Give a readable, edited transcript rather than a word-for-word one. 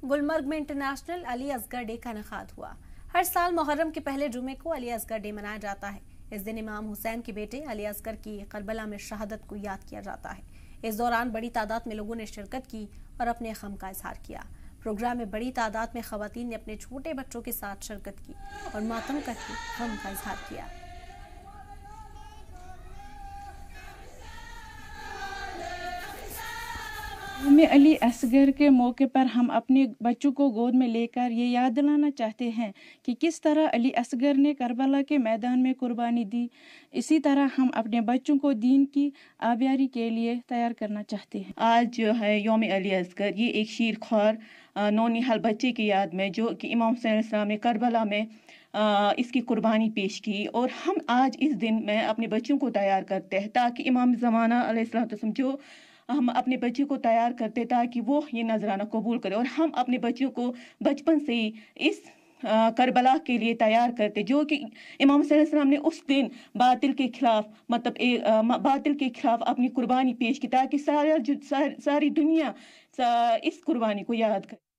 गुलमर्ग में international Ali Asghar day का इनेकाद हुआ। हर साल मुहर्रम के पहले जुमे को अली असगर डे मनाया जाता है। इस दिन इमाम हुसैन के बेटे अली असगर की करबला में शहादत को याद किया जाता है। इस दौरान बड़ी तादाद में लोगों ने शिरकत की और अपने गम का इजहार किया। प्रोग्राम में बड़ी तादाद में खवातीन ने अपने छोटे बच्चों के साथ शिरकत की और मातम करके गम का इजहार किया। यौम अली असगर के मौके पर हम अपने बच्चों को गोद में लेकर ये याद दिलाना चाहते हैं कि किस तरह अली असगर ने करबला के मैदान में कुर्बानी दी। इसी तरह हम अपने बच्चों को दीन की आबियारी के लिए तैयार करना चाहते हैं। आज जो है यौम अली असगर, ये एक शीर ख्वार नौनिहाल बच्चे की याद में जो कि इमाम हुसैन अलैहिस्सलाम ने करबला में इसकी कुर्बानी पेश की, और हम आज इस दिन में अपने बच्चों को तैयार करते हैं ताकि इमाम ज़माना अलैहिस्सलाम जो हम अपने बच्चों को तैयार करते ताकि वो ये नजराना कबूल करे, और हम अपने बच्चों को बचपन से ही इस करबला के लिए तैयार करते जो कि इमाम हुसैन अलैहिस्सलाम ने उस दिन बातिल के खिलाफ बातिल के खिलाफ अपनी कुर्बानी पेश की ताकि सारी दुनिया इस कुर्बानी को याद करे।